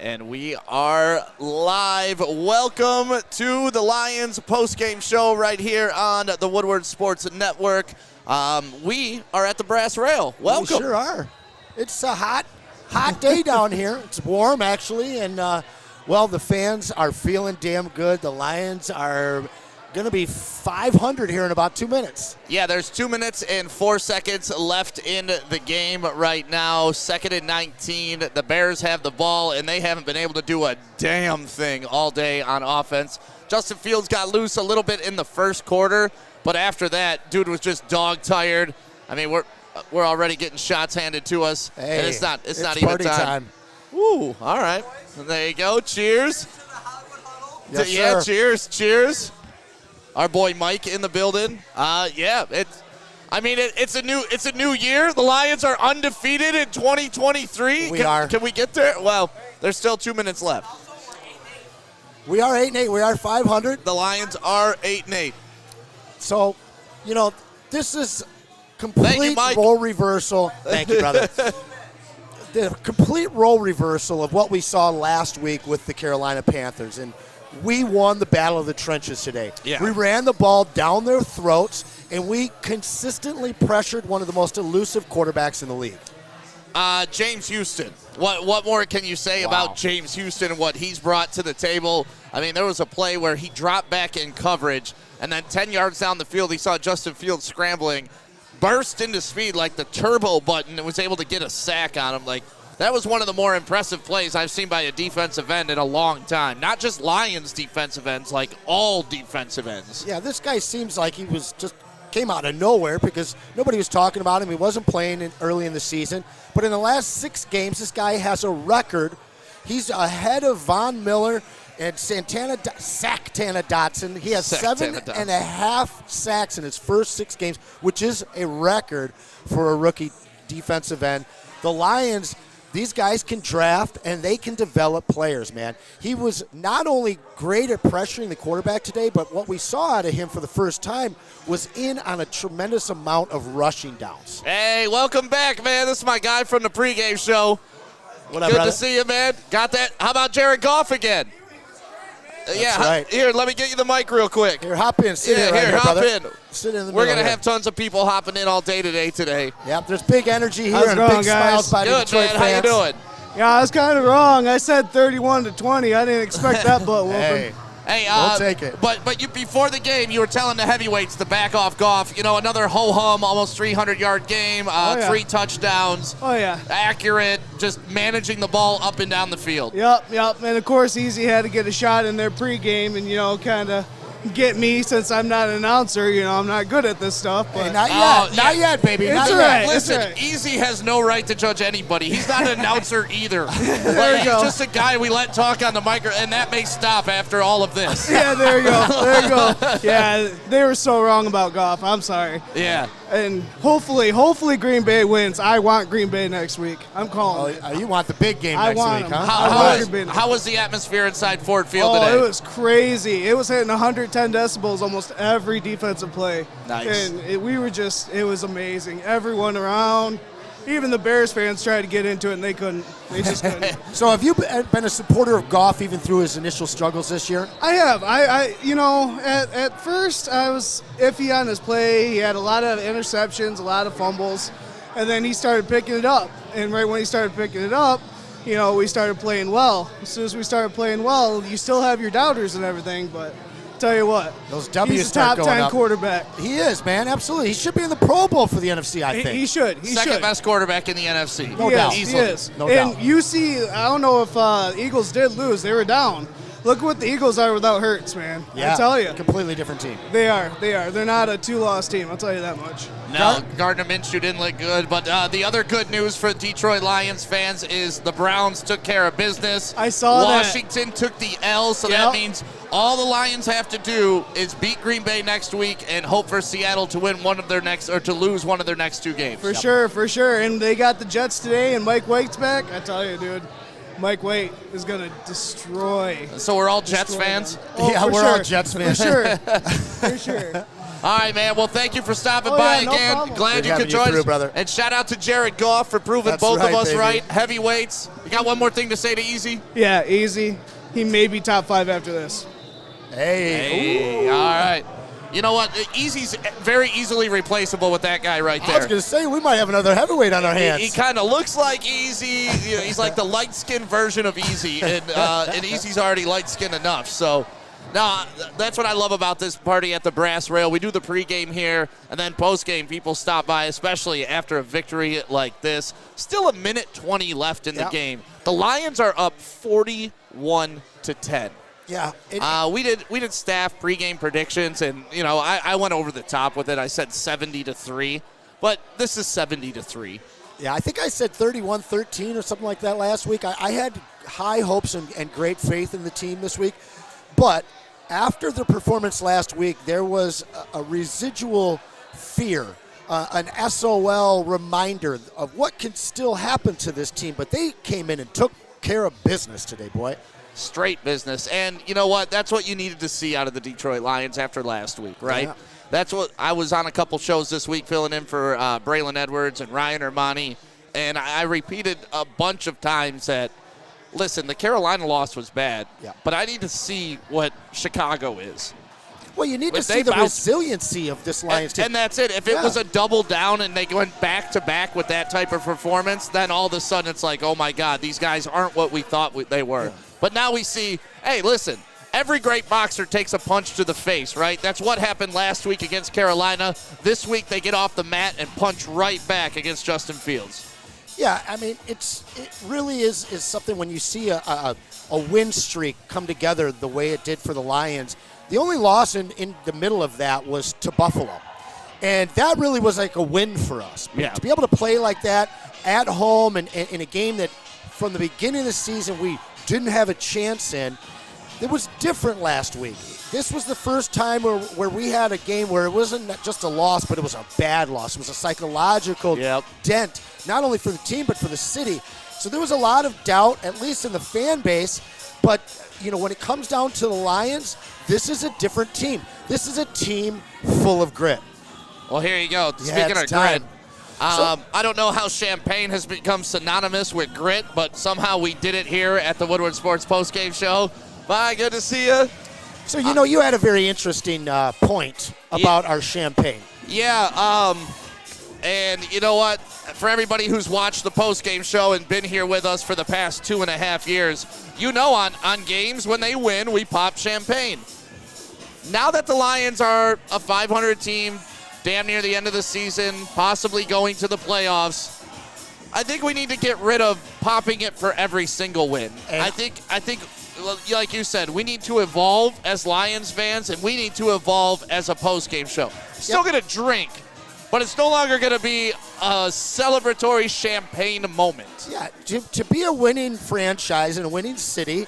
And we are live. Welcome to the Lions postgame show right here on the Woodward Sports Network. We are at the Brass Rail. Welcome. We sure are. It's a hot day down here. It's warm, actually, and, the fans are feeling damn good. The Lions are going to be 500 here in about 2 minutes. Yeah, there's 2 minutes and 4 seconds left in the game right now. 2nd and 19. The Bears have the ball, and they haven't been able to do a damn thing all day on offense. Justin Fields got loose a little bit in the first quarter, but after that, dude was just dog-tired. I mean, we're already getting shots handed to us, hey, and it's not even time. Ooh, all right. There you go. Cheers. Yes, yeah, sir. cheers. Our boy Mike in the building. It's a new year. The Lions are undefeated in 2023. Can we get there? Well, there's still 2 minutes left. We are 8-8. We are 500. The Lions are 8-8. So, this is complete role reversal. Thank you, brother. The complete role reversal of what we saw last week with the Carolina Panthers. And we won the battle of the trenches today. Yeah. We ran the ball down their throats, and we consistently pressured one of the most elusive quarterbacks in the league. James Houston. What more can you say about James Houston and what he's brought to the table? I mean, there was a play where he dropped back in coverage, and then 10 yards down the field, he saw Justin Fields scrambling, burst into speed like the turbo button, and was able to get a sack on him. That was one of the more impressive plays I've seen by a defensive end in a long time. Not just Lions defensive ends, like all defensive ends. Yeah, this guy seems like he was just came out of nowhere because nobody was talking about him. He wasn't playing early in the season. But in the last 6 games, this guy has a record. He's ahead of Von Miller and Sacktana Dotson. He has 7.5 sacks in his first 6 games, which is a record for a rookie defensive end. The Lions, these guys can draft and they can develop players, man. He was not only great at pressuring the quarterback today, but what we saw out of him for the first time was in on a tremendous amount of rushing downs. Hey, welcome back, man. This is my guy from the pregame show. What up, Good brother? to see you, man. Got that? How about Jared Goff again? That's right. Here, let me get you the mic real quick. Here, hop in. Sit in right here, hop brother. in. Sit in the We're middle going to here. have tons of people hopping in all day today. Yep, there's big energy here How's it and going, big guys? smiles by the Good, Detroit man. fans. How you doing? Yeah, I was kind of wrong. I said 31-20. I didn't expect that butt whooping. Hey, Hey, we'll take it. But you before the game, you were telling the heavyweights to back off Goff. Another ho-hum, almost 300-yard game, 3 touchdowns. Oh, yeah. Accurate, just managing the ball up and down the field. Yep. And, of course, Easy had to get a shot in their pregame and, kind of get me since I'm not an announcer. I'm not good at this stuff. But Hey, not yet, baby. It's Not all yet. right. Listen, That's right. Easy has no right to judge anybody. He's not an announcer either. There you He's go. just a guy we let talk on the mic, and that may stop after all of this. Yeah, there you go. Yeah, they were so wrong about Goff. I'm sorry. Yeah. And hopefully Green Bay wins. I want Green Bay next week. I'm calling it. You want the big game I next want week, him. huh? How was the atmosphere inside Ford Field today? Oh, it was crazy. It was hitting 110 decibels almost every defensive play. Nice. And it was amazing. Everyone around, even the Bears fans tried to get into it, and they couldn't. They just couldn't. So have you been a supporter of Goff even through his initial struggles this year? I have. At first I was iffy on his play. He had a lot of interceptions, a lot of fumbles, and then he started picking it up. And right when he started picking it up, we started playing well. As soon as we started playing well, you still have your doubters and everything, but tell you what, Those W's he's a start top going 10 up. quarterback. He is, man. Absolutely. He should be in the Pro Bowl for the NFC, I think. He should. Second best quarterback in the NFC. No He doubt. is. Easily. He is. No and doubt. you see, I don't know if Eagles did lose. They were down. Look what the Eagles are without Hurts, man. Yeah, I tell you. completely different team. They are. They're not a 2-loss team. I'll tell you that much. No, Gardner Minshew didn't look good. But the other good news for Detroit Lions fans is the Browns took care of business. I saw that. Washington took the L, so that means all the Lions have to do is beat Green Bay next week and hope for Seattle to win one of their next or to lose one of their next 2 games. For sure. And they got the Jets today, and Mike White's back. I tell you, dude. Mike White is going to destroy. So we're all Jets fans? Oh, Yeah, for we're sure. all Jets fans. For sure. For sure. All right, man. Well, thank you for stopping by no again. problem. Glad Good you could having you join through, us. brother. And shout out to Jared Goff for proving That's both right, of us baby. right. Heavyweights. You got one more thing to say to Easy? Yeah, easy. He may be top 5 after this. Hey. All right. You know what? Easy's very easily replaceable with that guy right I was there. going to say, we might have another heavyweight on our hands. He kind of looks like Easy. You know, he's like the light-skinned version of Easy, and Easy's already light-skinned enough. So, no, that's what I love about this party at the Brass Rail. We do the pregame here, and then postgame, people stop by, especially after a victory like this. Still a minute 20 left in the game. The Lions are up 41-10. Yeah. We did staff pregame predictions, and you know I went over the top with it. I said 70-3, but this is 70-3. Yeah, I think I said 31-13 or something like that last week. I had high hopes and great faith in the team this week, but after the performance last week, there was a residual fear, an SOL reminder of what can still happen to this team. But they came in and took care of business today, boy. Straight business. And you know what? That's what you needed to see out of the Detroit Lions after last week, right? Yeah. That's what I was on a couple shows this week filling in for Braylon Edwards and Ryan Ermanni, and I repeated a bunch of times that, listen, the Carolina loss was bad, but I need to see what Chicago is. Well, you need to If see they the bounce- resiliency of this Lions team. And that's it. If it was a double down and they went back-to-back with that type of performance, then all of a sudden it's like, oh, my God, these guys aren't what we thought they were. Yeah. But now we see, hey, listen, every great boxer takes a punch to the face, right? That's what happened last week against Carolina. This week they get off the mat and punch right back against Justin Fields. Yeah, I mean, it really is something when you see a win streak come together the way it did for the Lions. The only loss in the middle of that was to Buffalo. And that really was like a win for us. Yeah. To be able to play like that at home and in a game that from the beginning of the season we didn't have a chance in, it was different last week. This was the first time where we had a game where it wasn't just a loss, but it was a bad loss. It was a psychological dent, not only for the team, but for the city. So there was a lot of doubt, at least in the fan base. But, you know, when it comes down to the Lions, this is a different team. This is a team full of grit. Well, here you go. Speaking of grit, I don't know how champagne has become synonymous with grit, but somehow we did it here at the Woodward Sports Postgame Show. Bye, good to see you. So, you know, you had a very interesting point about our champagne. Yeah, and you know what? For everybody who's watched the postgame show and been here with us for the past 2.5 years, you know on games when they win, we pop champagne. Now that the Lions are a 500 team, damn near the end of the season, possibly going to the playoffs, I think we need to get rid of popping it for every single win. And I think, like you said, we need to evolve as Lions fans, and we need to evolve as a postgame show. Still going to drink, but it's no longer going to be a celebratory champagne moment. Yeah, to be a winning franchise and a winning city,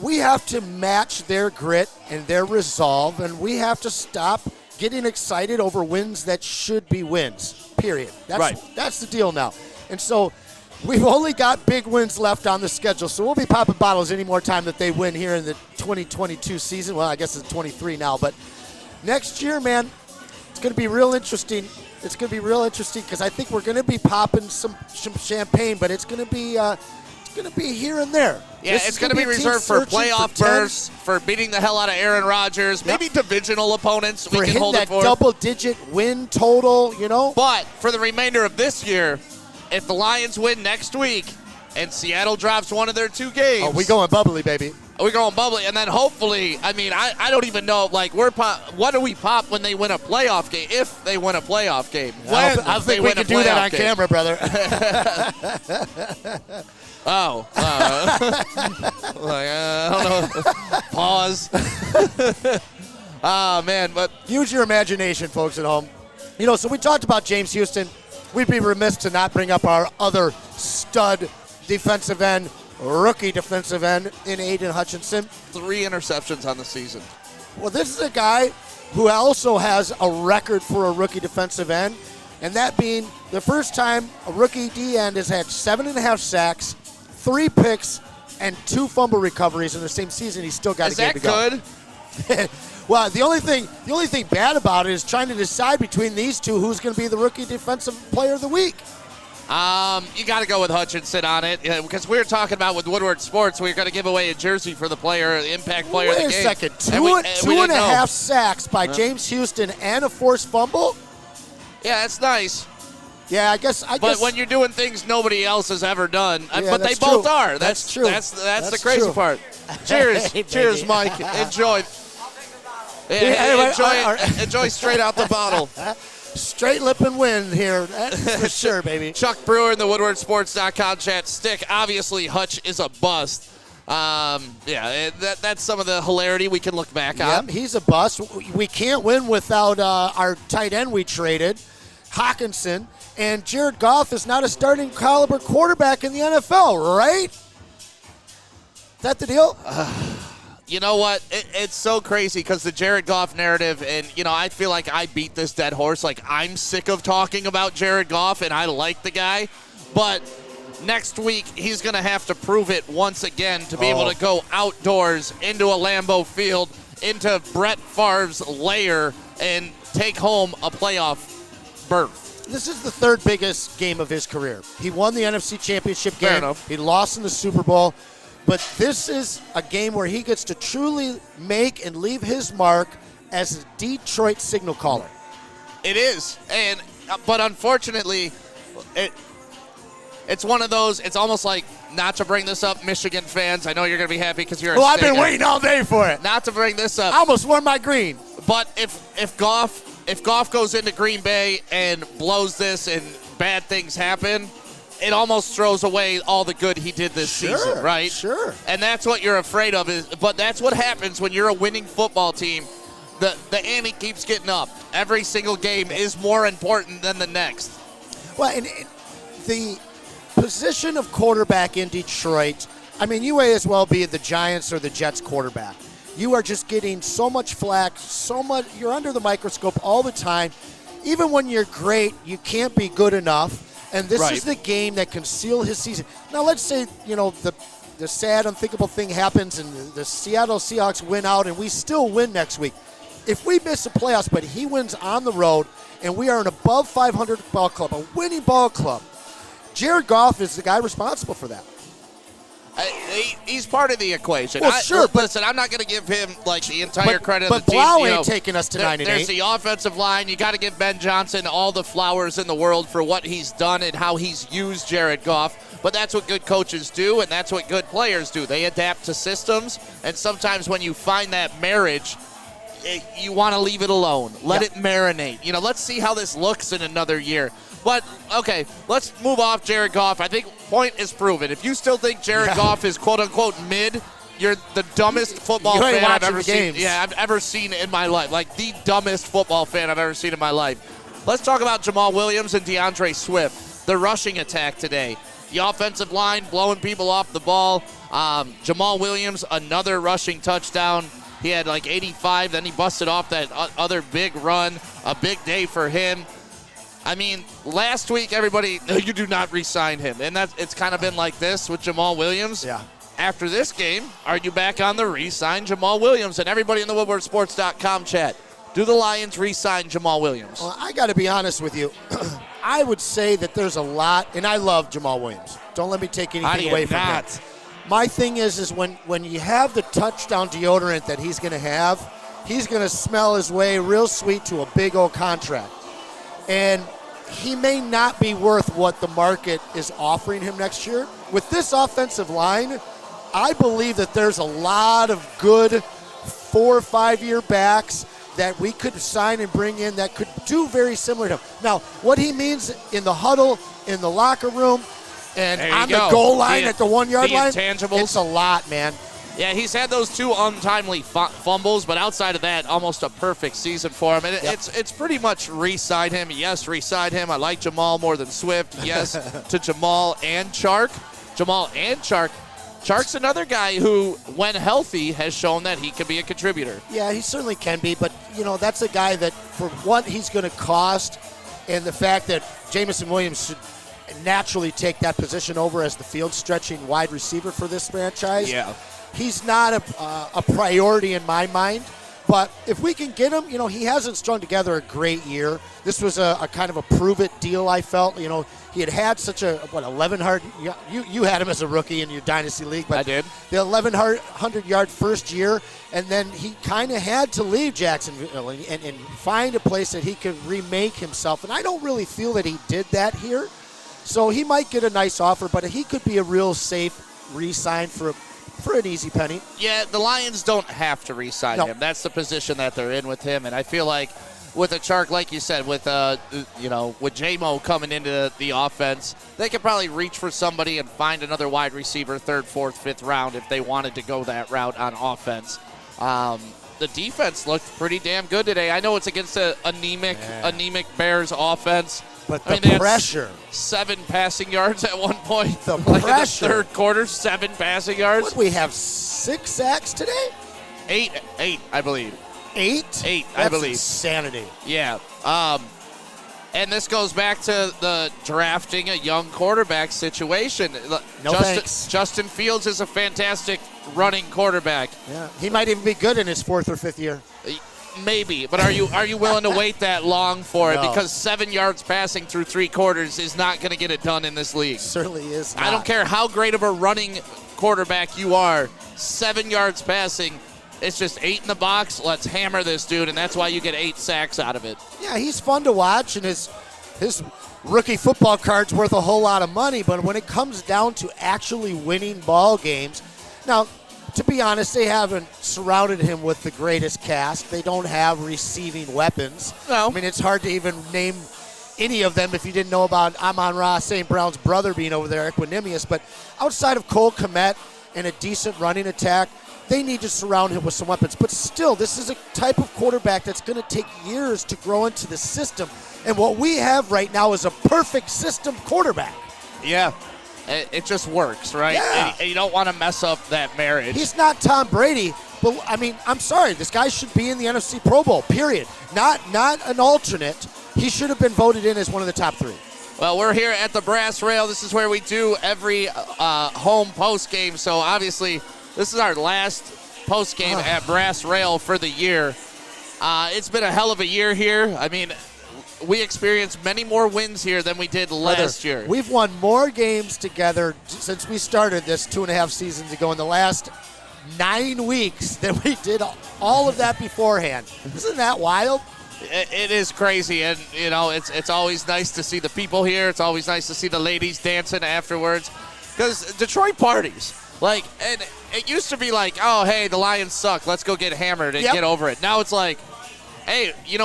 we have to match their grit and their resolve, and we have to stop getting excited over wins that should be wins, period. That's the deal now. And so we've only got big wins left on the schedule, so we'll be popping bottles any more time that they win here in the 2022 season. Well, I guess it's 23 now, but next year, man, it's going to be real interesting. It's going to be real interesting because I think we're going to be popping some champagne, but it's going to be here and there. Yeah, it's going to be reserved for playoff bursts, for beating the hell out of Aaron Rodgers, maybe divisional opponents. We can hold it for double-digit win total, you know. But for the remainder of this year, if the Lions win next week and Seattle drops one of their 2 games, we going bubbly, baby. We're going bubbly, and then hopefully, I mean, I don't even know, like, what do we pop when they win a playoff game, if they win a playoff game? I think we can do that on camera, brother. I don't know. Pause. Oh, man, but use your imagination, folks at home. You know, so we talked about James Houston. We'd be remiss to not bring up our other stud defensive end, rookie defensive end in Aiden Hutchinson. 3 interceptions on the season. Well, this is a guy who also has a record for a rookie defensive end, and that being the first time a rookie D-end has had 7.5 sacks, 3 picks, and 2 fumble recoveries in the same season. He's still got a game to go. Is that good? Well, the only thing bad about it is trying to decide between these two who's going to be the rookie defensive player of the week. You got to go with Hutchinson on it because we were talking about with Woodward Sports, we were going to give away a jersey for the player, the impact player of the game. Wait a second. Two and a half sacks by James Houston and a forced fumble? Yeah, that's nice. Yeah, I guess. But when you're doing things nobody else has ever done, yeah, but they both are. That's true. That's the crazy part. Cheers. Hey, cheers, Mike. Enjoy. Enjoy straight out the bottle. Straight lip and win here. That's for sure, baby. Chuck Brewer in the WoodwardSports.com chat. Stick, obviously, Hutch is a bust. That's some of the hilarity we can look back on. He's a bust. We can't win without our tight end we traded, Hawkinson. And Jared Goff is not a starting caliber quarterback in the NFL, right? Is that the deal? You know what? It's so crazy because the Jared Goff narrative, and, I feel like I beat this dead horse. Like, I'm sick of talking about Jared Goff, and I like the guy. But next week, he's going to have to prove it once again to be able to go outdoors into a Lambeau Field, into Brett Favre's lair, and take home a playoff berth. This is the third biggest game of his career. He won the NFC Championship game. Fair enough. He lost in the Super Bowl. But this is a game where he gets to truly make and leave his mark as a Detroit signal caller. It is. But unfortunately, it's one of those, it's almost like, not to bring this up, Michigan fans. I know you're going to be happy because you're I've been waiting all day for it. Not to bring this up. I almost won my green. But if Goff goes into Green Bay and blows this and bad things happen, it almost throws away all the good he did this season, right? Sure. And that's what you're afraid of. But that's what happens when you're a winning football team. The ante keeps getting up. Every single game is more important than the next. Well, and the position of quarterback in Detroit, I mean, you may as well be the Giants or the Jets quarterback. You are just getting so much flack, you're under the microscope all the time. Even when you're great, you can't be good enough. And this is the game that can seal his season. Now, let's say, the sad, unthinkable thing happens and the Seattle Seahawks win out and we still win next week. If we miss the playoffs, but he wins on the road and we are an above 500 ball club, a winning ball club, Jared Goff is the guy responsible for that. He's part of the equation. Well, sure. But listen, I'm not going to give him the entire credit of the team. But Blau ain't taking us to 9-8. There's the offensive line. You got to give Ben Johnson all the flowers in the world for what he's done and how he's used Jared Goff. But that's what good coaches do, and that's what good players do. They adapt to systems, and sometimes when you find that marriage, you want to leave it alone. Let it marinate. Let's see how this looks in another year. But, okay, let's move off Jared Goff. I think point is proven. If you still think Jared Goff is quote-unquote mid, you're the dumbest football fan I've ever seen. Yeah, I've ever seen in my life. Like, the dumbest football fan I've ever seen in my life. Let's talk about Jamal Williams and DeAndre Swift. The rushing attack today. The offensive line blowing people off the ball. Jamal Williams, another rushing touchdown. He had 85, then he busted off that other big run. A big day for him. I mean, last week, everybody, no, you do not re-sign him. And it's kind of been like this with Jamal Williams. Yeah. After this game, are you back on the re-sign Jamal Williams? And everybody in the WoodwardSports.com chat, do the Lions re-sign Jamal Williams? Well, I got to be honest with you. I would say that there's a lot, and I love Jamal Williams. Don't let me take anything away from him. My thing is when you have the touchdown deodorant that he's going to have, he's going to smell his way real sweet to a big old contract. And he may not be worth what the market is offering him next year. With this offensive line, I believe that there's a lot of good 4 or 5 year backs that we could sign and bring in that could do very similar to him. Now, what he means in the huddle, in the locker room, and on the goal line at the 1 yard line, intangibles. It's a lot, man. Yeah, he's had those 2 untimely fumbles, but outside of that, almost a perfect season for him. And it's pretty much re-sign him. Yes, re-sign him. I like Jamal more than Swift. Yes, to Jamal and Chark. Chark's another guy who, when healthy, has shown that he can be a contributor. Yeah, he certainly can be, but, that's a guy that for what he's going to cost and the fact that Jameson Williams should naturally take that position over as the field-stretching wide receiver for this franchise. Yeah. He's not a priority in my mind, But if we can get him, he hasn't strung together a great year. This was a kind of a prove-it deal, I felt. He had such a, 1,100. You had him as a rookie in your Dynasty League. But I did. The 1,100-yard first year, and then he kind of had to leave Jacksonville and find a place that he could remake himself. And I don't really feel that he did that here. So he might get a nice offer, but he could be a real safe re-sign for an easy penny. Yeah, the Lions don't have to re-sign him. That's the position that they're in with him, and I feel like with a Chark, like you said, with with J-Mo coming into the offense, they could probably reach for somebody and find another wide receiver, 3rd, 4th, 5th round if they wanted to go that route on offense. The defense looked pretty damn good today. I know it's against an anemic Bears offense. But the pressure. 7 passing yards at one point. The pressure. In the 3rd quarter, 7 passing yards. What, we have 6 sacks today? 8, I believe. 8? 8, That's I believe. Insanity. Yeah. And this goes back to the drafting a young quarterback situation. Thanks. Justin Fields is a fantastic running quarterback. Yeah. He might even be good in his 4th or 5th year. Maybe, but are you willing to wait that long for it? No. Because 7 yards passing through 3 quarters is not going to get it done in this league. Certainly is not. I don't care how great of a running quarterback you are. 7 yards passing, it's just 8 in the box. Let's hammer this dude, and that's why you get 8 sacks out of it. Yeah, he's fun to watch, and his rookie football card's worth a whole lot of money. But when it comes down to actually winning ball games, now, to be honest, they haven't surrounded him with the greatest cast. They don't have receiving weapons. No. I mean, it's hard to even name any of them if you didn't know about Amon-Ra St. Brown's brother being over there, Equanimous. But outside of Cole Kmet and a decent running attack, they need to surround him with some weapons. But still, this is a type of quarterback that's going to take years to grow into the system. And what we have right now is a perfect system quarterback. Yeah. It just works, right? Yeah. And you don't want to mess up that marriage. He's not Tom Brady, but, I mean, I'm sorry. This guy should be in the NFC Pro Bowl, period. Not an alternate. He should have been voted in as one of the top 3. Well, we're here at the Brass Rail. This is where we do every home post game. So, obviously, this is our last post game at Brass Rail for the year. It's been a hell of a year here. I mean, we experienced many more wins here than we did last year. We've won more games together since we started this 2.5 seasons ago in the last 9 weeks than we did all of that beforehand. Isn't that wild? It is crazy, and it's always nice to see the people here. It's always nice to see the ladies dancing afterwards, because Detroit parties. And it used to be like, oh, hey, the Lions suck. Let's go get hammered and get over it. Now it's like, hey, you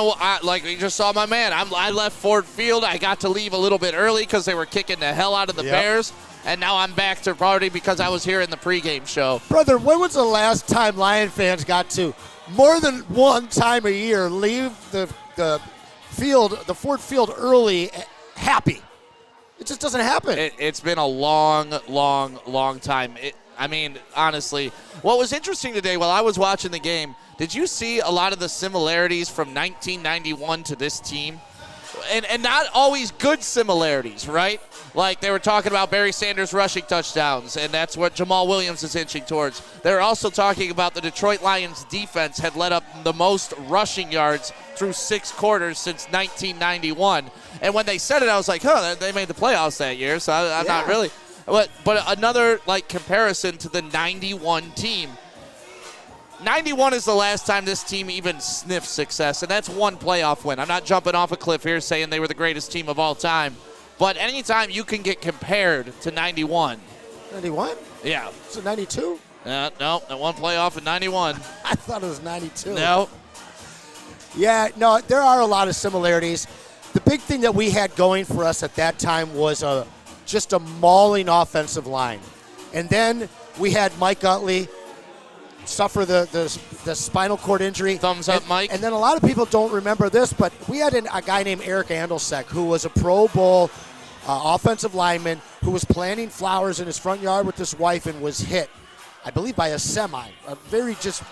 just saw my man. I left Ford Field. I got to leave a little bit early because they were kicking the hell out of the Bears. And now I'm back to party because I was here in the pregame show. Brother, when was the last time Lion fans got to, more than one time a year, leave the field, the Ford Field early happy? It just doesn't happen. It's been a long, long, long time. I mean, honestly, what was interesting today while I was watching the game, did you see a lot of the similarities from 1991 to this team? And not always good similarities, right? Like they were talking about Barry Sanders rushing touchdowns, and that's what Jamal Williams is inching towards. They're also talking about the Detroit Lions defense had led up the most rushing yards through 6 quarters since 1991. And when they said it, I was like, they made the playoffs that year, so I'm not really. But another comparison to the 91 team. 91 is the last time this team even sniffed success, and that's one playoff win. I'm not jumping off a cliff here saying they were the greatest team of all time, but anytime you can get compared to 91. 91? Yeah. Is it 92? No, that one playoff in 91. I thought it was 92. No. Yeah, no, there are a lot of similarities. The big thing that we had going for us at that time was just a mauling offensive line. And then we had Mike Utley suffer the spinal cord injury. Thumbs up, Mike. And then a lot of people don't remember this, but we had a guy named Eric Andelsek who was a Pro Bowl offensive lineman who was planting flowers in his front yard with his wife and was hit, I believe, by a semi. A very just,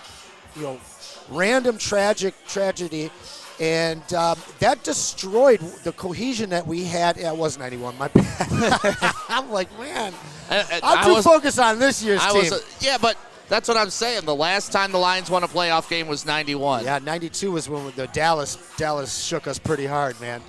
random tragedy. And that destroyed the cohesion that we had. Yeah, it was 91, my bad. I'm like, man, I'm too focused on this year's team. But That's what I'm saying. The last time the Lions won a playoff game was 91. Yeah, 92 was when the Dallas shook us pretty hard, man.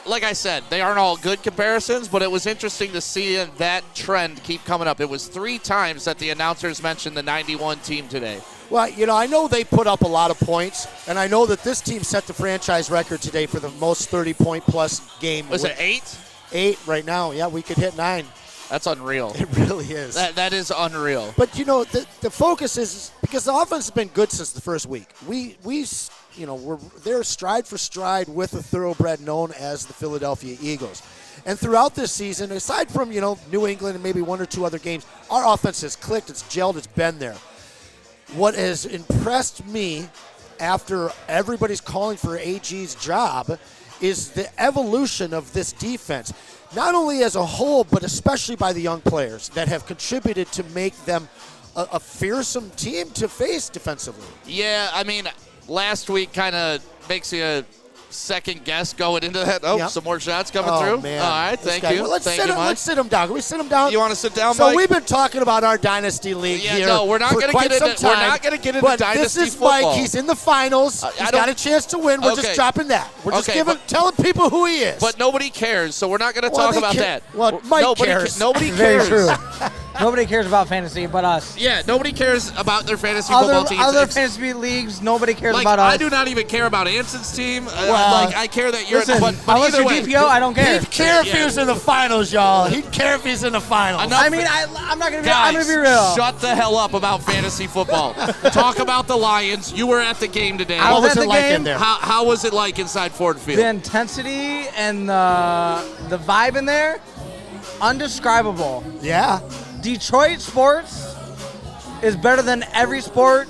Like I said, they aren't all good comparisons, but it was interesting to see that trend keep coming up. It was 3 times that the announcers mentioned the 91 team today. Well, I know they put up a lot of points, and I know that this team set the franchise record today for the most 30-point-plus game. Was it 8? 8 right now. Yeah, we could hit 9. That's unreal. It really is. That is unreal. But, the focus is because the offense has been good since the first week. We're there stride for stride with a thoroughbred known as the Philadelphia Eagles. And throughout this season, aside from, New England and maybe 1 or 2 other games, our offense has clicked, it's gelled, it's been there. What has impressed me after everybody's calling for AG's job is the evolution of this defense, not only as a whole, but especially by the young players that have contributed to make them a fearsome team to face defensively. Yeah, I mean, last week kind of makes you a second guess going into that. Oh, some more shots coming through. Man. All right, thank you. Well, let's sit him down. Can we sit him down? You want to sit down, So Mike? we've been talking about our dynasty league here. No, we're not going to get into. We're not going to get into but dynasty this is football. Mike. He's in the finals. He's got a chance to win. We're just dropping that. We're just telling people who he is. But nobody cares, so we're not going to talk about that. Well, Mike cares. Nobody Very cares. true. Nobody cares about fantasy but us. Yeah, nobody cares about their fantasy football teams. Other fantasy leagues, nobody cares about us. I do not even care about Anson's team. I care that you're. Listen, but unless either you're way, DPO, I don't care. He'd care if he was in the finals, y'all. He'd care if he's in the finals. I mean, I'm not going to be. Guys, I'm going to be real. Shut the hell up about fantasy football. Talk about the Lions. You were at the game today. I was What at was the it like game. in there? How was it like inside Ford Field? The intensity and the vibe in there, undescribable. Yeah. Detroit sports is better than every sport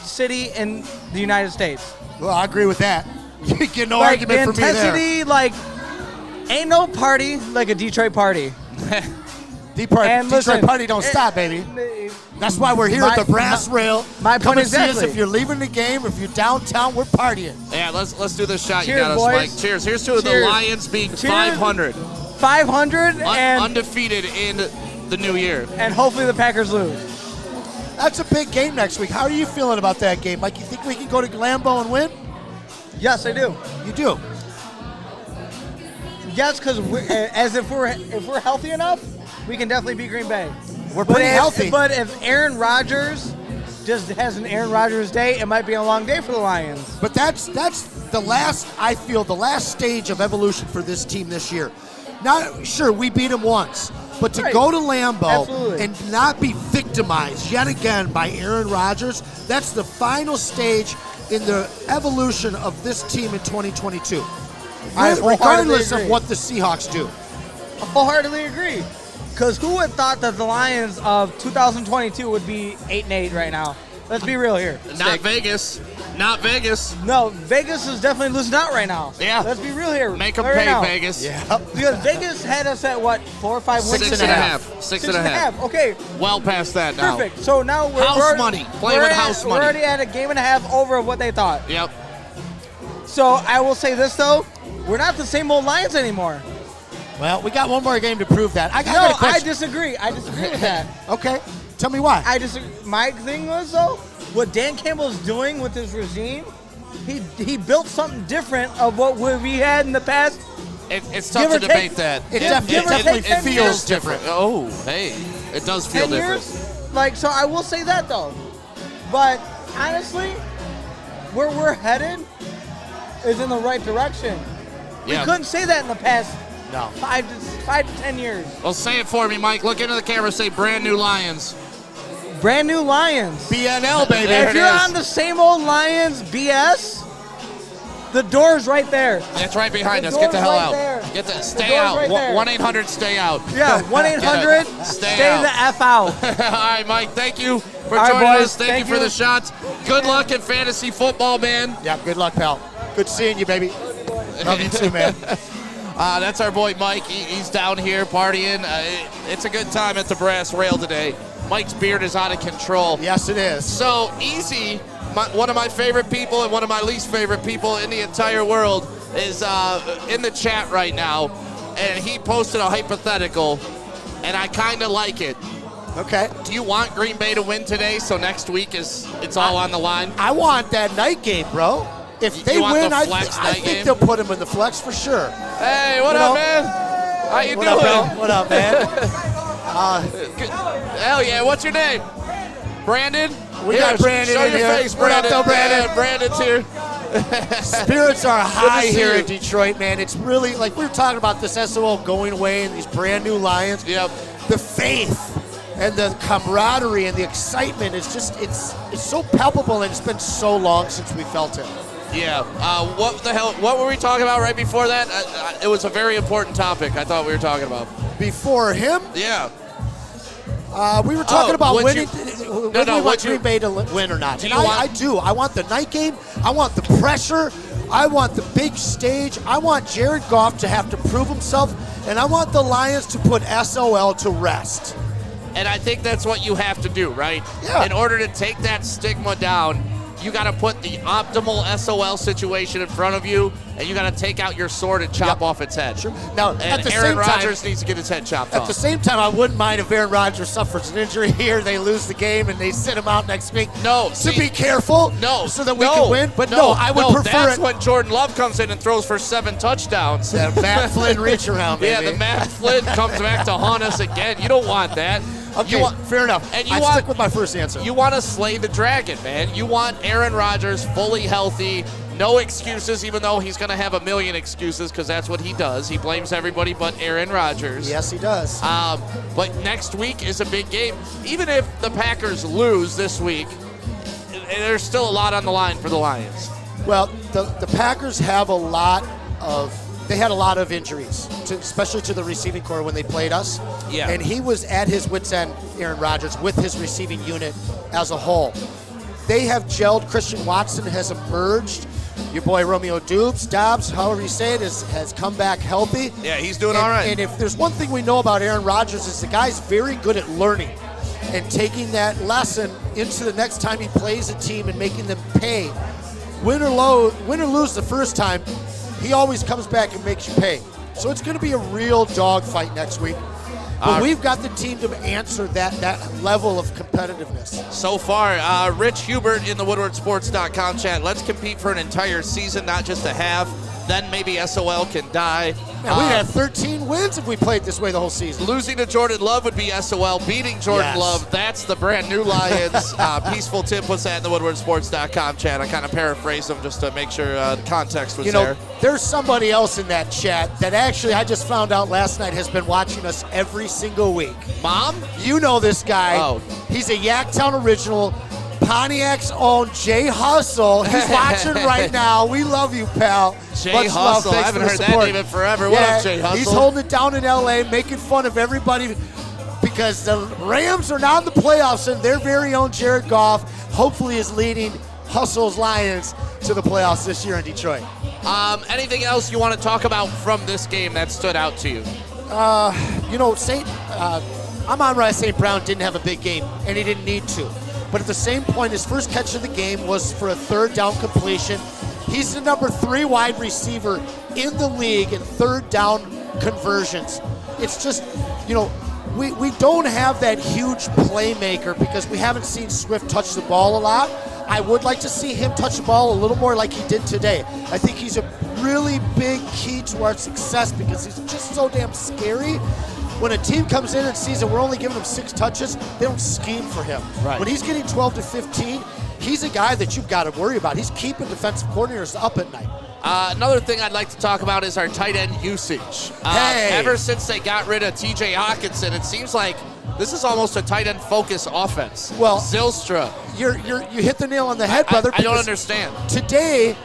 city in the United States. Well, I agree with that. You get no Like, argument the from me there. intensity, ain't no party like a Detroit party. Detroit listen, party don't stop, baby. That's why we're here at the brass rail. My Come point and see us exactly. if you're leaving the game, if you're downtown, we're partying. Yeah, let's do this shot. Cheers, you got us, boys. Mike. Cheers. Here's to the Cheers. Lions being Cheers. 500. 500 and Undefeated in the new year. and hopefully the Packers lose. That's a big game next week. How are you feeling about that game, Mike? You think we can go to Lambeau and win? Yes, I do. You do. Yes, because if we're healthy enough, we can definitely beat Green Bay. We're pretty healthy. But if Aaron Rodgers just has an Aaron Rodgers day, it might be a long day for the Lions. But that's the last stage of evolution for this team this year. Not sure we beat them once, but to go to Lambeau Absolutely. and not be victimized yet again by Aaron Rodgers, that's the final stage in the evolution of this team in 2022. I wholeheartedly Regardless of agree. what the Seahawks do. I wholeheartly agree. Because who would thought that the Lions of 2022 would be 8-8 right now? Let's be real here. Not Vegas. Not Vegas. No, Vegas is definitely losing out right now. Yeah. Let's be real here. Make them right pay, now. Vegas. Yeah. Because Vegas had us at what, 4 or 5 wins? 6.5. 6.5. Okay, Well past that now. perfect. So now we're House we're, money. Play we're with at- house We're money. already at a game and a half over of what they thought. Yep. So I will say this though, we're not the same old Lions anymore. Well, we got one more game to prove that. I got a No, I question. disagree. I disagree with that. Okay. Tell me why. I disagree. My thing was though, what Dan Campbell's doing with his regime, he built something different of what we had in the past. It's tough Give to or debate take- that. It Give definitely or take 10 feels years. different. Oh, hey. It does feel 10 different. years? Like, so I will say that though. But honestly, where we're headed is in the right direction. Yeah. We couldn't say that in the past No. 5 to 10 years. Well, say it for me, Mike. Look into the camera. Say brand new Lions. Brand new Lions. BNL, baby. There If it you're is. on the same old Lions BS, the door's right there. It's right behind The us. Get the door's hell right out. there. Get the The stay door's out. right there. 1-800-STAY out. Yeah, 1-800, Stay stay out. the F out. All right, Mike. Thank you for All right, joining boys. us. Thank you Thank for you. the shots. Good luck in fantasy football, man. Yeah, good luck, pal. Good seeing you, baby. Love you too, man. That's our boy Mike. He's down here partying. It's a good time at the brass rail today. Mike's beard is out of control. Yes, it is. So Easy, one of my favorite people and one of my least favorite people in the entire world, is in the chat right now, and he posted a hypothetical, and I kind of like it. Okay. Do you want Green Bay to win today so next week it's all on the line? I want that night game, bro. If they win, I think they'll put him in the flex for sure. Hey, what up, man? How you doing? Up, bro? What up, man? Hell yeah. What's your name? Brandon? We got Brandon Show in your here. face, Brandon. What up, though, Brandon? Yeah, Brandon's here. Spirits are high here you. in Detroit, man. It's really, like we were talking about this SOL going away and these brand new Lions. Yep. The faith and the camaraderie and the excitement is just, it's so palpable, and it's been so long since we felt it. Yeah. What were we talking about right before that? It was a very important topic I thought we were talking about. Before him? Yeah. We were talking about winning. Whether we want Green Bay to win or not. I do. I want the night game. I want the pressure. I want the big stage. I want Jared Goff to have to prove himself. And I want the Lions to put SOL to rest. And I think that's what you have to do, right? Yeah. In order to take that stigma down, you got to put the optimal SOL situation in front of you, and you got to take out your sword and chop off its head. Sure. Now, and at the Aaron same time, Rodgers needs to get his head chopped off. At the same time, I wouldn't mind if Aaron Rodgers suffers an injury here, they lose the game, and they sit him out next week. No. So be careful so that we can win. But no, I would prefer that's when Jordan Love comes in and throws for 7 touchdowns. That Matt Flynn reach around, baby. Yeah, the Matt Flynn comes back to haunt us again. You don't want that. Okay, fair enough. And I stick with my first answer. You want to slay the dragon, man. You want Aaron Rodgers fully healthy, no excuses, even though he's going to have a million excuses because that's what he does. He blames everybody but Aaron Rodgers. Yes, he does. But next week is a big game. Even if the Packers lose this week, there's still a lot on the line for the Lions. Well, the Packers have they had a lot of injuries, especially to the receiving core when they played us. Yeah. And he was at his wits' end, Aaron Rodgers, with his receiving unit as a whole. They have gelled. Christian Watson has emerged. Your boy Romeo Doubs, however you say it, has come back healthy. Yeah, he's doing all right. And if there's one thing we know about Aaron Rodgers is the guy's very good at learning and taking that lesson into the next time he plays a team and making them pay. Win or lose the first time, he always comes back and makes you pay. So it's going to be a real dogfight next week. But we've got the team to answer that level of competitiveness. So far, Rich Hubert in the WoodwardSports.com chat. Let's compete for an entire season, not just a half. Then maybe SOL can die. Man, we'd have 13 wins if we played this way the whole season. Losing to Jordan Love would be SOL. Beating Jordan Love, that's the brand new Lions. Peaceful Tim puts that in the WoodwardSports.com chat. I kind of paraphrased them just to make sure the context was there. There's somebody else in that chat that actually I just found out last night has been watching us every single week. Mom? You know this guy. Oh. He's a Yaktown original. Pontiac's own Jay Hustle. He's watching right now. We love you, pal. Jay Much Hustle. love. I haven't heard that name in forever. What up, Jay Hustle? He's holding it down in L.A., making fun of everybody because the Rams are now in the playoffs, and their very own Jared Goff hopefully is leading Hustle's Lions to the playoffs this year in Detroit. Anything else you want to talk about from this game that stood out to you? Amon-Ra St. Brown didn't have a big game, and he didn't need to. But at the same point, his first catch of the game was for a third down completion. He's the number 3 wide receiver in the league in third down conversions. It's just, we don't have that huge playmaker because we haven't seen Swift touch the ball a lot. I would like to see him touch the ball a little more like he did today. I think he's a really big key to our success because he's just so damn scary. When a team comes in and sees that we're only giving him 6 touches, they don't scheme for him. Right. When he's getting 12 to 15, he's a guy that you've got to worry about. He's keeping defensive coordinators up at night. Another thing I'd like to talk about is our tight end usage. Ever since they got rid of T.J. Hawkinson, it seems like this is almost a tight end focus offense. Well, Zylstra. You hit the nail on the head, brother. I don't understand. Today,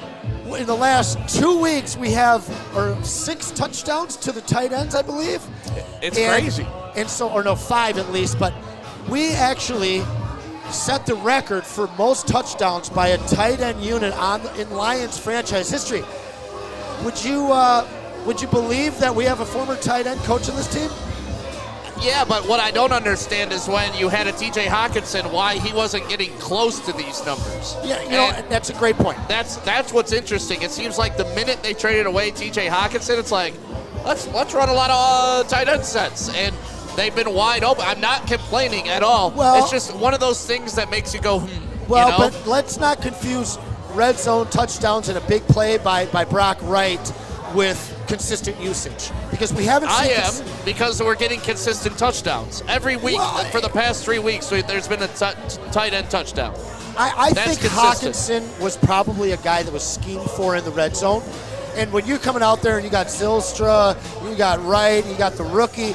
in the last 2 weeks, we have 6 touchdowns to the tight ends, I believe. It's crazy. And so, 5 at least, but we actually set the record for most touchdowns by a tight end unit in Lions franchise history. Would you believe that we have a former tight end coach in this team? Yeah, but what I don't understand is when you had a T.J. Hawkinson, why he wasn't getting close to these numbers. Yeah, that's a great point. That's what's interesting. It seems like the minute they traded away T.J. Hawkinson, it's like, let's run a lot of tight end sets. And They've been wide open. I'm not complaining at all. Well, it's just one of those things that makes you go, Well, you know? but let's not confuse red zone touchdowns and a big play by Brock Wright with consistent usage, because we haven't seen because we're getting consistent touchdowns. Every week for the past 3 weeks, there's been a tight end touchdown. I think consistent. Hawkinson was probably a guy that was schemed for in the red zone. And when you're coming out there and you got Zylstra, you got Wright, you got the rookie,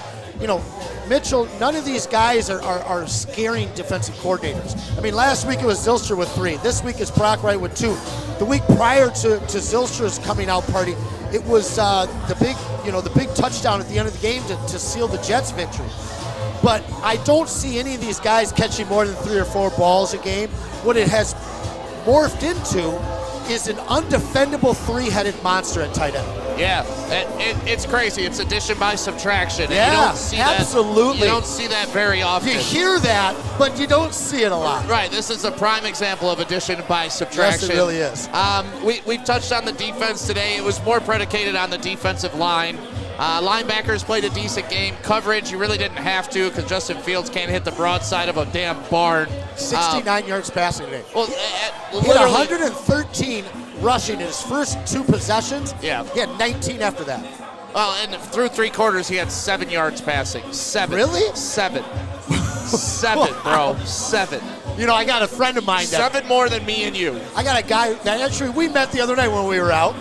Mitchell, none of these guys are scaring defensive coordinators. I mean, last week it was Zylstra with 3. This week it's Brock Wright with 2. The week prior to Zylstra's coming out party, it was the big touchdown at the end of the game to seal the Jets' victory. But I don't see any of these guys catching more than 3 or 4 balls a game. What it has morphed into is an undefendable 3-headed monster at tight end. Yeah, it's crazy. It's addition by subtraction. Yeah, you don't see absolutely. You don't see that very often. You hear that, but you don't see it a lot. Right, this is a prime example of addition by subtraction. Yes, it really is. We've touched on the defense today. It was more predicated on the defensive line. Linebackers played a decent game. Coverage, you really didn't have to, because Justin Fields can't hit the broadside of a damn barn. 69 yards passing today. Well, he had 113 rushing in his first 2 possessions. Yeah. He had 19 after that. Well, and through 3 quarters, he had 7 yards passing. 7. Really? 7. 7, bro. 7. I got a friend of mine. 7 more than me and you. I got a guy that actually we met the other night when we were out.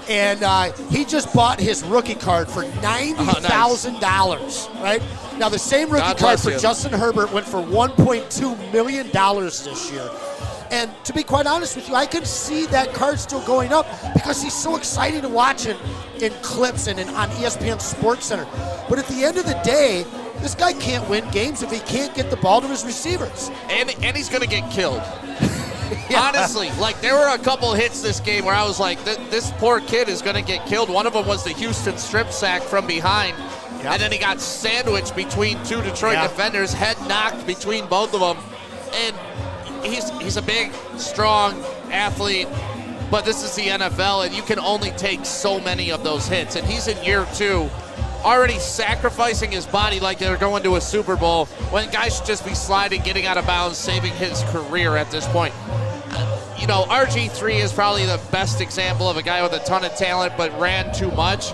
And he just bought his rookie card for $90,000, right? Now, the same rookie card for Justin Herbert went for $1.2 million this year. And to be quite honest with you, I can see that card still going up because he's so exciting to watch in clips and on ESPN Sports Center. But at the end of the day, this guy can't win games if he can't get the ball to his receivers. And he's going to get killed. Yeah. Honestly, there were a couple hits this game where I was like, this poor kid is going to get killed. One of them was the Houston strip sack from behind. Yep. And then he got sandwiched between 2 Detroit defenders, head knocked between both of them. And he's a big, strong athlete, but this is the NFL, and you can only take so many of those hits. And he's in year 2, already sacrificing his body like they're going to a Super Bowl, when guys should just be sliding, getting out of bounds, saving his career at this point. RG3 is probably the best example of a guy with a ton of talent but ran too much.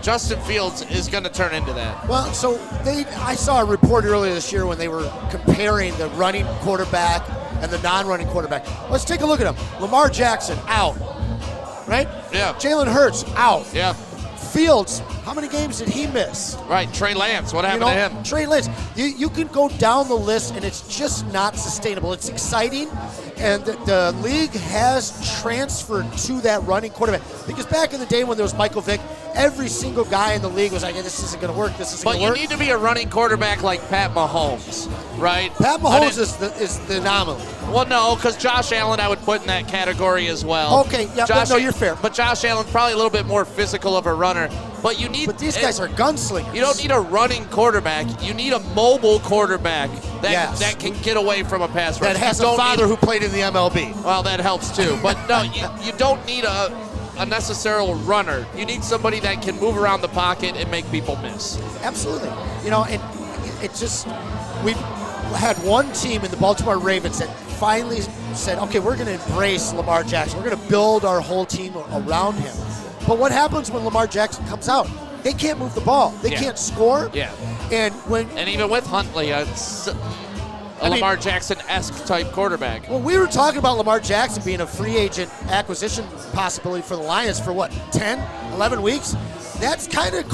Justin Fields is going to turn into that. Well, so I saw a report earlier this year when they were comparing the running quarterback and the non-running quarterback. Let's take a look at him. Lamar Jackson, out. Right? Yeah. Jalen Hurts, out. Yeah. Fields, how many games did he miss? Right, Trey Lance, what happened to him? Trey Lance, you can go down the list and it's just not sustainable. It's exciting, and the league has transferred to that running quarterback. Because back in the day when there was Michael Vick, every single guy in the league was like, hey, this isn't going to work, this isn't going to work. But you need to be a running quarterback like Pat Mahomes, right? Pat Mahomes is the anomaly. Well, no, because Josh Allen I would put in that category as well. Okay, yeah, no, you're fair. But Josh Allen's probably a little bit more physical of a runner. But these guys are gunslingers. You don't need a running quarterback. You need a mobile quarterback that can get away from a pass rush. That has a father who played in the MLB. Well, that helps too. But no, you don't need a necessary runner. You need somebody that can move around the pocket and make people miss. Absolutely. And it just, we've had one team in the Baltimore Ravens that finally said, okay, we're going to embrace Lamar Jackson. We're going to build our whole team around him. But what happens when Lamar Jackson comes out? They can't move the ball. They can't score. Yeah. And even with Huntley, Lamar Jackson-esque type quarterback. Well, we were talking about Lamar Jackson being a free agent acquisition possibility for the Lions for 10, 11 weeks. That's kind of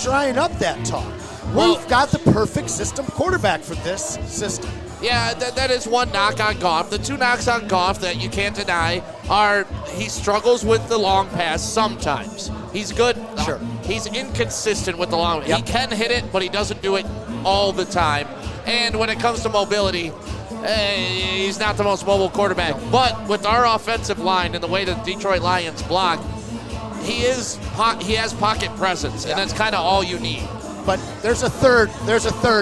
drying up that talk. We've got the perfect system quarterback for this system. Yeah, that is one knock on Goff. The 2 knocks on Goff that you can't deny are he struggles with the long pass sometimes. He's good. Sure. He's inconsistent with the long pass. Yep. He can hit it, but he doesn't do it all the time. And when it comes to mobility, he's not the most mobile quarterback. But with our offensive line and the way the Detroit Lions block, he has pocket presence, and that's kind of all you need. But there's a third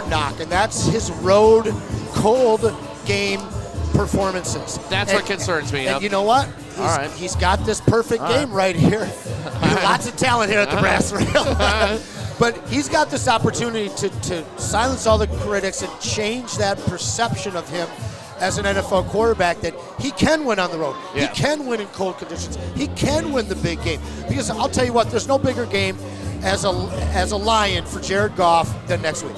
knock, and that's his road cold game performances. That's what concerns me. And you know what? He's got this perfect game right here. Lots of talent here at the Brass Rail. But he's got this opportunity to silence all the critics and change that perception of him as an NFL quarterback, that he can win on the road. Yeah. He can win in cold conditions. He can win the big game. Because I'll tell you what, there's no bigger game as a Lion for Jared Goff than next week.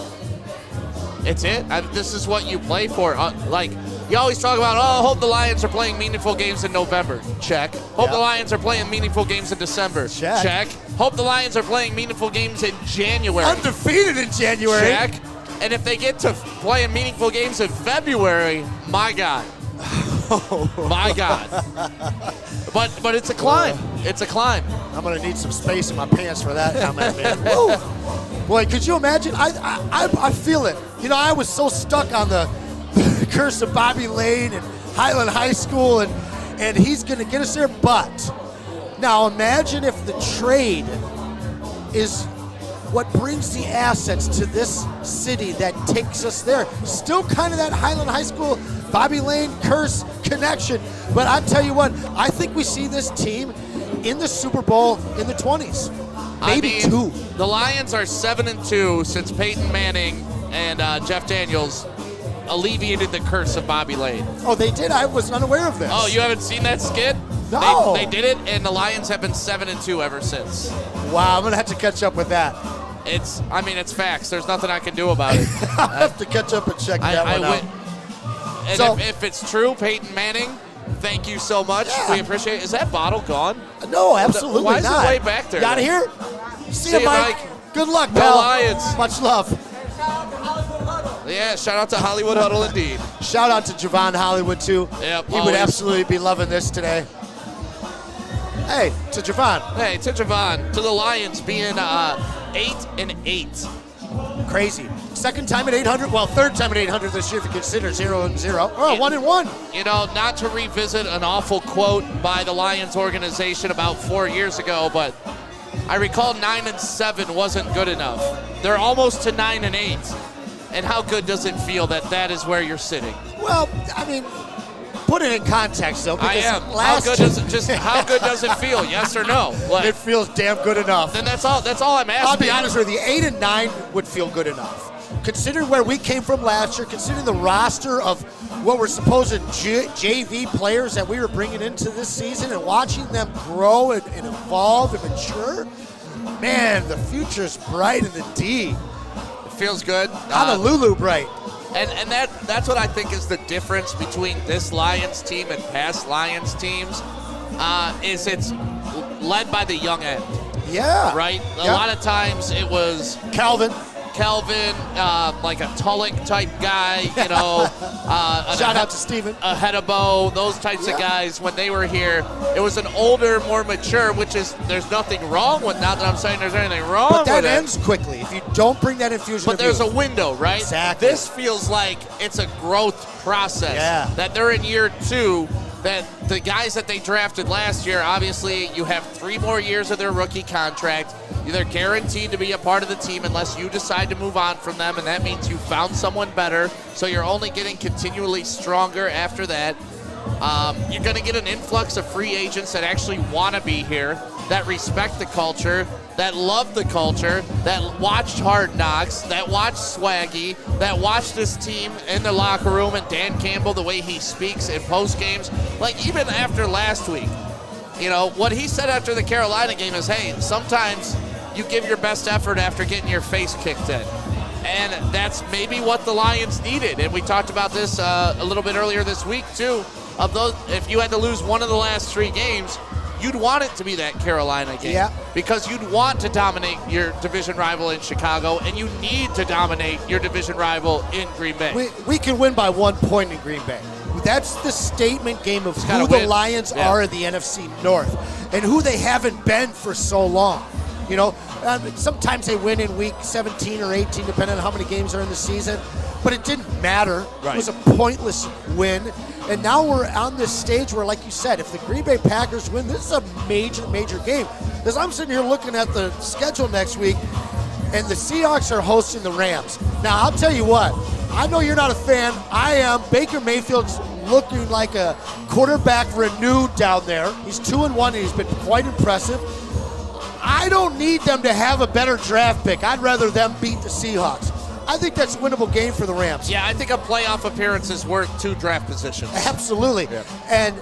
It's it. This is what you play for. Like, you always talk about, hope the Lions are playing meaningful games in November. Check. Hope the Lions are playing meaningful games in December. Check. Hope the Lions are playing meaningful games in January. Undefeated in January. Check. And if they get to playing meaningful games in February, my God. My God. But it's a climb. It's a climb. I'm going to need some space in my pants for that comment, man. Woo. Boy, could you imagine? I feel it. You know, I was so stuck on the curse of Bobby Lane and Highland High School, and he's going to get us there. But now imagine if the trade is what brings the assets to this city that takes us there. Still kind of that Highland High School, Bobby Lane curse connection. But I tell you what, I think we see this team in the Super Bowl in the 20s. Maybe two. The Lions are 7-2 since Peyton Manning and Jeff Daniels alleviated the curse of Bobby Lane. Oh, they did? I was unaware of this. Oh, you haven't seen that skit? No. They did it, and the Lions have been 7-2 ever since. Wow, I'm going to have to catch up with that. It's facts. There's nothing I can do about it. I'll have to catch up and check that one out. And So- if it's true, Peyton Manning, thank you so much. Yeah. We appreciate it. Is that bottle gone? No, absolutely Why is not. it way back there? You out of here? See you, Mike. Good luck, Go pal. Lions. Much love. Yeah, shout out to Hollywood Huddle indeed. Shout out to Javon Hollywood, too. Yep, He would always. absolutely be loving this today. Hey, to Javon. Hey, to Javon, to the Lions being 8-8. Crazy. Second time at 800. Well, third time at 800 this year if you consider 0-0. Oh, 1-1. You know, not to revisit an awful quote by the Lions organization about 4 years ago, but I recall 9-7 wasn't good enough. They're almost to 9-8. And how good does it feel that is where you're sitting? Well, I mean, put it in context, though. I Because am. How last good does it feel? Yes or no? Like, it feels damn good enough. then that's all I'm asking. I'll be honest with you, 8-9 would feel good enough. Considering where we came from last year, considering the roster of what were supposed JV players that we were bringing into this season and watching them grow and evolve and mature, man, the future's bright in the D. It feels good. Honolulu bright. And that's what I think is the difference between this Lions team and past Lions teams, is it's led by the young end, Yeah. right? A Yeah. lot of times it was Calvin. like a Tulloch type guy, you know. Shout out to Steven. A Hedebo, those types of guys, when they were here, it was an older, more mature, which is, there's nothing wrong with, not that I'm saying there's anything wrong But that with it. ends quickly if you don't bring that infusion But of there's a youth. window, right? Exactly. This feels like it's a growth process. Yeah. That they're in year 2, that the guys that they drafted last year, obviously you have 3 more years of their rookie contract. They're guaranteed to be a part of the team unless you decide to move on from them, and that means you found someone better, so you're only getting continually stronger after that. You're going to get an influx of free agents that actually want to be here, that respect the culture, that love the culture, that watched Hard Knocks, that watched Swaggy, that watched this team in the locker room and Dan Campbell, the way he speaks in post games. Like, even after last week, you know, what he said after the Carolina game is, hey, sometimes you give your best effort after getting your face kicked in. And that's maybe what the Lions needed. And we talked about this a little bit earlier this week, too. Of those, if you had to lose one of the last 3 games, you'd want it to be that Carolina game. Yeah. Because you'd want to dominate your division rival in Chicago, and you need to dominate your division rival in Green Bay. We can win by 1 point in Green Bay. That's the statement game of gotta who the win. Lions Yeah. are in the NFC North and who they haven't been for so long. You know, sometimes they win in week 17 or 18, depending on how many games are in the season. But it didn't matter. Right. It was a pointless win. And now we're on this stage where, like you said, if the Green Bay Packers win, this is a major, major game. Because I'm sitting here looking at the schedule next week, and the Seahawks are hosting the Rams. Now, I'll tell you what. I know you're not a fan. I am. Baker Mayfield's looking like a quarterback renewed down there. He's 2-1, and he's been quite impressive. I don't need them to have a better draft pick. I'd rather them beat the Seahawks. I think that's a winnable game for the Rams. Yeah, I think a playoff appearance is worth 2 draft positions. Absolutely. Yeah. And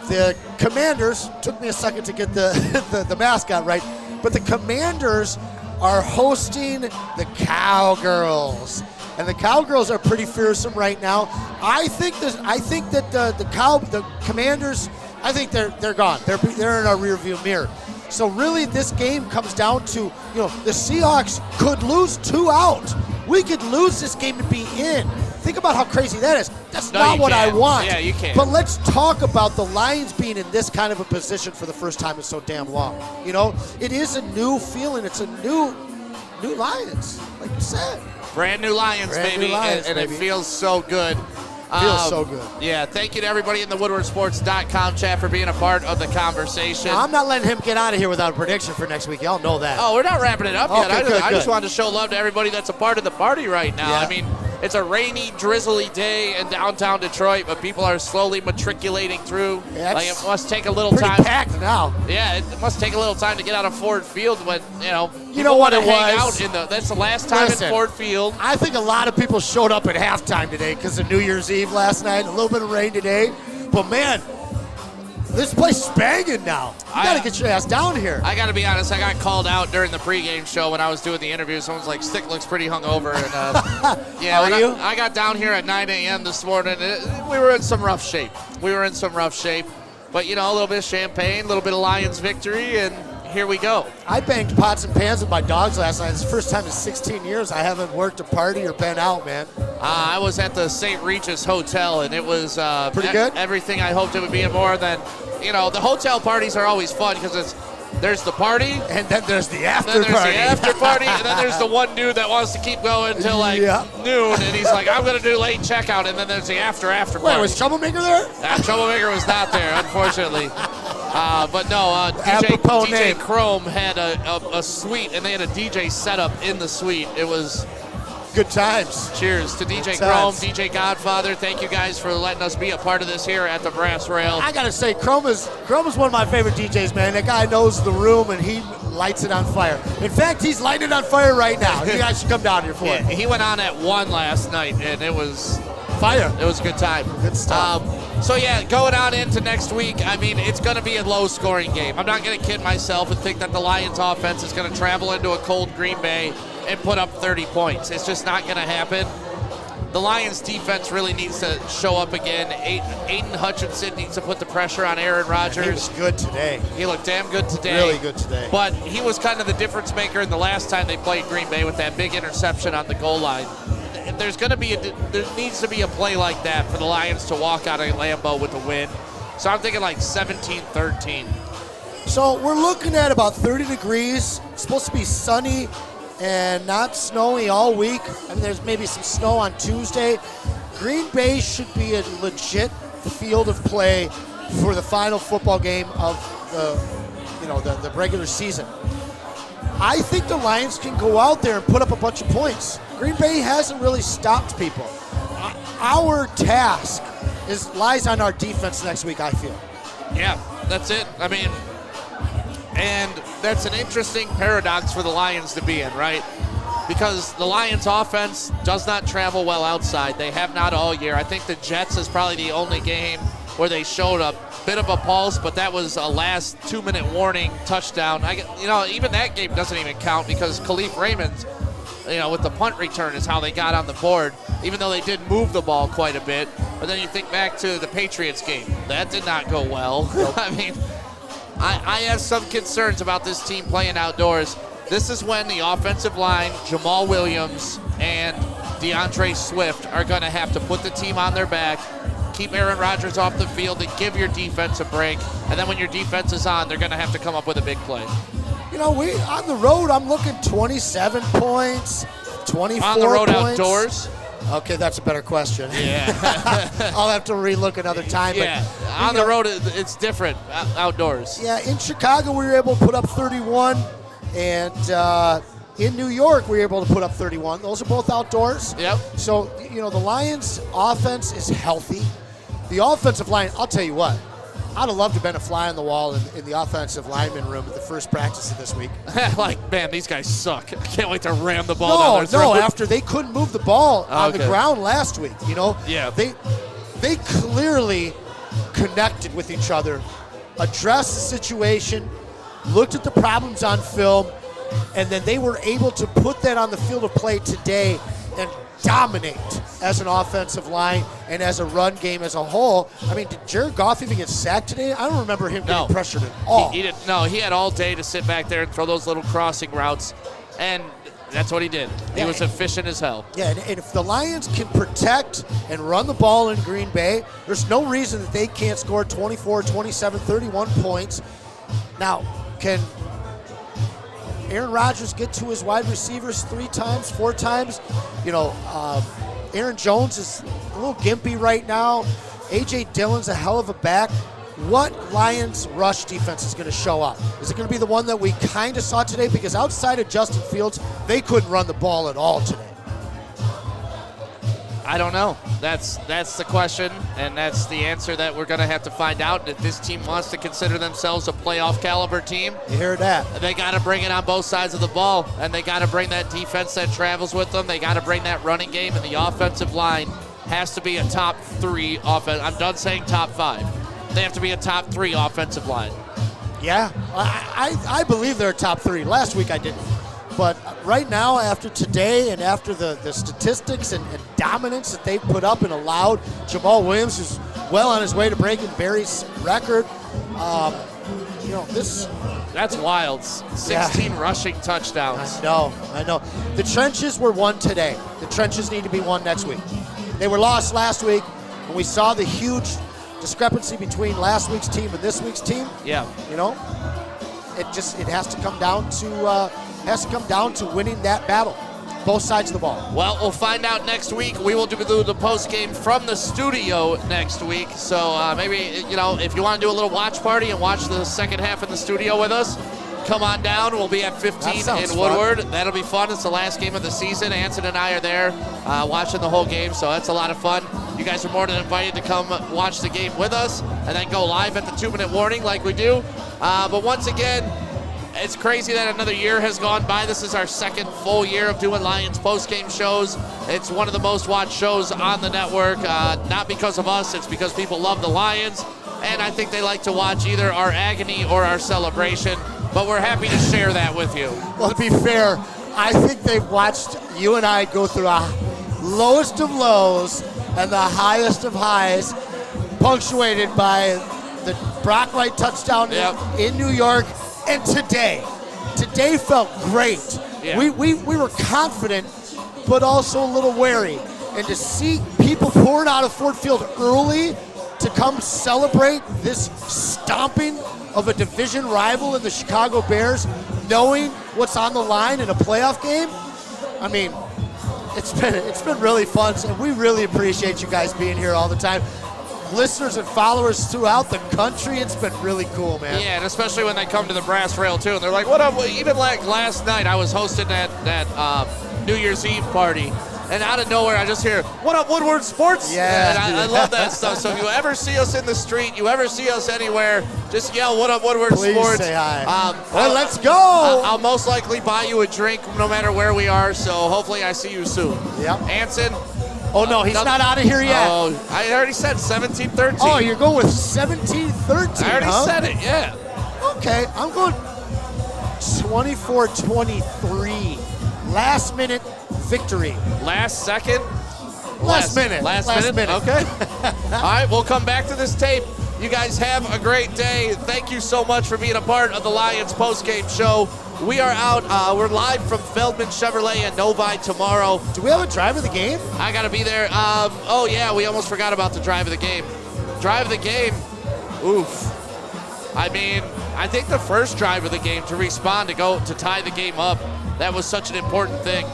the Commanders, took me a second to get the mascot right, but the Commanders are hosting the Cowgirls. And the Cowgirls are pretty fearsome right now. I think that the Commanders, I think they're gone. They're in our rearview mirror. So really, this game comes down to, the Seahawks could lose 2 out. We could lose this game to be in. Think about how crazy that is. That's not what I want. Yeah, you can't. But let's talk about the Lions being in this kind of a position for the first time in so damn long. It is a new feeling. It's a new Lions, like you said. Brand new Lions, baby. And it feels so good. Feels so good. Yeah, thank you to everybody in the WoodwardSports.com chat for being a part of the conversation. Now, I'm not letting him get out of here without a prediction for next week. Y'all know that. Oh, we're not wrapping it up yet. I just good. wanted to show love to everybody that's a part of the party right now. Yeah. I mean, it's a rainy, drizzly day in downtown Detroit, but people are slowly matriculating through. Like it must take a little pretty time. Packed now. Yeah, it must take a little time to get out of Ford Field when, You know what it hang was? out that's the last time in Ford Field. I think a lot of people showed up at halftime today because of New Year's Eve last night. A little bit of rain today. But, man, this place is banging now. You got to get your ass down here. I got to be honest. I got called out during the pregame show when I was doing the interview. Someone's like, Stick looks pretty hungover. And, yeah, I got down here at 9 a.m. this morning. We were in some rough shape. But, a little bit of champagne, a little bit of Lions victory, and here we go. I banged pots and pans with my dogs last night. It's the first time in 16 years I haven't worked a party or been out, man. I was at the St. Regis Hotel, and it was pretty good. Everything I hoped it would be, and more than, the hotel parties are always fun because there's the party, and then there's the after party. Then there's the after party, and then there's the one dude that wants to keep going until noon, and he's like, I'm going to do late checkout, and then there's the after party. Wait, was Troublemaker there? Troublemaker was not there, unfortunately. But no, DJ Chrome had a suite, and they had a DJ setup in the suite. It was good times. Cheers to DJ Chrome, DJ Godfather. Thank you guys for letting us be a part of this here at the Brass Rail. I gotta say, Chrome is one of my favorite DJs, man. That guy knows the room, and he lights it on fire. In fact, he's lighting it on fire right now. You guys should come down here for it. He went on at 1 last night, and it was fire. It was a good time. Good stuff. So, going on into next week, I mean, it's going to be a low-scoring game. I'm not going to kid myself and think that the Lions offense is going to travel into a cold Green Bay and put up 30 points. It's just not going to happen. The Lions defense really needs to show up again. Aiden Hutchinson needs to put the pressure on Aaron Rodgers. He was good today. He looked damn good today. Really good today. But he was kind of the difference maker in the last time they played Green Bay with that big interception on the goal line. There needs to be a play like that for the Lions to walk out of Lambeau with a win. So I'm thinking like 17-13. So we're looking at about 30 degrees. It's supposed to be sunny and not snowy all week. I mean, there's maybe some snow on Tuesday. Green Bay should be a legit field of play for the final football game of the regular season. I think the Lions can go out there and put up a bunch of points. Green Bay hasn't really stopped people. Our task lies on our defense next week, I feel. Yeah, that's it. I mean, and that's an interesting paradox for the Lions to be in, right? Because the Lions offense does not travel well outside. They have not all year. I think the Jets is probably the only game where they showed a bit of a pulse, but that was a last 2-minute warning touchdown. Even that game doesn't even count because Khalif Raymond, with the punt return is how they got on the board, even though they did move the ball quite a bit. But then you think back to the Patriots game. That did not go well. I mean, I have some concerns about this team playing outdoors. This is when the offensive line, Jamal Williams and DeAndre Swift, are going to have to put the team on their back, keep Aaron Rodgers off the field, and give your defense a break. And then when your defense is on, they're going to have to come up with a big play. We on the road, I'm looking 27 points, 24 points. On the road outdoors? Okay, that's a better question. Yeah. I'll have to relook another time. Yeah, but, on the road, it's different outdoors. Yeah, in Chicago, we were able to put up 31, and in New York, we were able to put up 31. Those are both outdoors. Yep. So, the Lions' offense is healthy. The offensive line, I'll tell you what, I'd have loved to have been a fly on the wall in the offensive lineman room at the first practice of this week. Like, man, these guys suck. I can't wait to ram the ball down their throat. No, after they couldn't move the ball on the ground last week, you know? Yeah. They clearly connected with each other, addressed the situation, looked at the problems on film, and then they were able to put that on the field of play today and dominate as an offensive line and as a run game as a whole. I mean, did Jared Goff even get sacked today? I don't remember him getting pressured at all. He didn't. No, he had all day to sit back there and throw those little crossing routes, and that's what he did. He was efficient as hell. Yeah, and if the Lions can protect and run the ball in Green Bay, there's no reason that they can't score 24, 27, 31 points. Now, can Aaron Rodgers get to his wide receivers 3 times, 4 times? You know, Aaron Jones is a little gimpy right now. A.J. Dillon's a hell of a back. What Lions rush defense is going to show up? Is it going to be the one that we kind of saw today? Because outside of Justin Fields, they couldn't run the ball at all today. I don't know. That's the question, and that's the answer that we're going to have to find out. And if this team wants to consider themselves a playoff caliber team, you hear that? They got to bring it on both sides of the ball, and they got to bring that defense that travels with them. They got to bring that running game, and the offensive line has to be a top 3 offense. I'm done saying top 5. They have to be a top 3 offensive line. Yeah, I believe they're top 3. Last week I didn't. But right now, after today and after the statistics and dominance that they've put up and allowed, Jamal Williams is well on his way to breaking Barry's record. You know, that's wild. 16 rushing touchdowns. I know. The trenches were won today. The trenches need to be won next week. They were lost last week, and we saw the huge discrepancy between last week's team and this week's team. Yeah. You know, it has to come down to winning that battle, both sides of the ball. Well, we'll find out next week. We will do the post game from the studio next week. So maybe, you know, if you want to do a little watch party and watch the second half in the studio with us, come on down. We'll be at 15 in Woodward. Fun. That'll be fun. It's the last game of the season. Anson and I are there watching the whole game, so that's a lot of fun. You guys are more than invited to come watch the game with us and then go live at the 2-minute warning like we do. But once again, it's crazy that another year has gone by. This is our second full year of doing Lions post-game shows. It's one of the most watched shows on the network, not because of us. It's because people love the Lions, and I think they like to watch either our agony or our celebration, but we're happy to share that with you. Well, to be fair, I think they've watched you and I go through a lowest of lows and the highest of highs, punctuated by the Brock Wright touchdown in New York. And today felt great. Yeah. We were confident, but also a little wary. And to see people pouring out of Ford Field early to come celebrate this stomping of a division rival in the Chicago Bears, knowing what's on the line in a playoff game, I mean, it's been really fun, and we really appreciate you guys being here all the time. Listeners and followers throughout the country, it's been really cool, man. Yeah, and especially when they come to the brass rail too, and they're like, what up? Even like last night, I was hosting that New Year's Eve party, and out of nowhere, I just hear, what up, Woodward Sports? Yeah. And I love that stuff. So if you ever see us in the street, you ever see us anywhere, just yell, what up, Woodward Please Sports? Say hi. Well, let's go. I'll most likely buy you a drink no matter where we are, so hopefully I see you soon. Yep. Anson? Oh, no, he's not out of here yet. Oh, I already said 17-13. Oh, you're going with 17-13, I already said it, yeah. Okay, I'm going 24-23. Last minute victory. Last second? Last minute. Last minute? Okay. All right, we'll come back to this tape. You guys have a great day. Thank you so much for being a part of the Lions postgame show. We are out. We're live from Feldman Chevrolet and Novi tomorrow. Do we have a drive of the game? I got to be there. Oh, yeah, we almost forgot about the drive of the game. Drive of the game, oof. I mean, I think the first drive of the game to respond to tie the game up, that was such an important thing.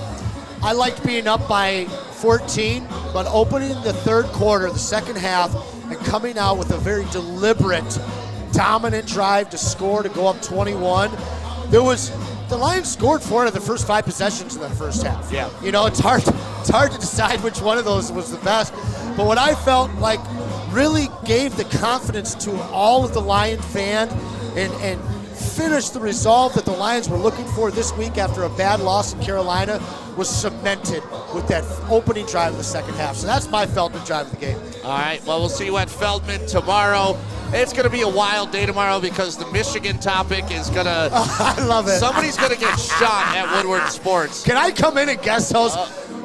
I liked being up by 14, but opening the third quarter, the second half, and coming out with a very deliberate, dominant drive to score to go up 21. The Lions scored 4 out of the first 5 possessions in the first half. Yeah. You know, it's hard to decide which one of those was the best. But what I felt like really gave the confidence to all of the Lion fan and finished the resolve that the Lions were looking for this week after a bad loss in Carolina was cemented with that opening drive of the second half. So that's my Feldman drive of the game. All right, well, we'll see you at Feldman tomorrow. It's going to be a wild day tomorrow because the Michigan topic is going to... I love it. Somebody's going to get shot at Woodward Sports. Can I come in and guest host?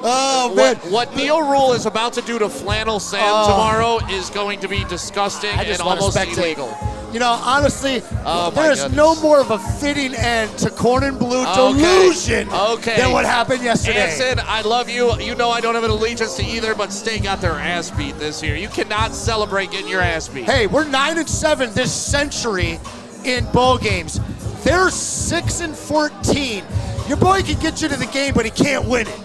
Man. What Neil Rule is about to do to Flannel Sam tomorrow is going to be disgusting and almost illegal. You know, honestly, there's goodness. no more of a fitting end to Corn and Blue delusion than what happened yesterday. Anson, I love you. You know I don't have an allegiance to either, but State got their ass beat this year. You cannot celebrate getting your ass beat. Hey, we're 9-7 this century in bowl games. They're 6-14. Your boy can get you to the game, but he can't win it.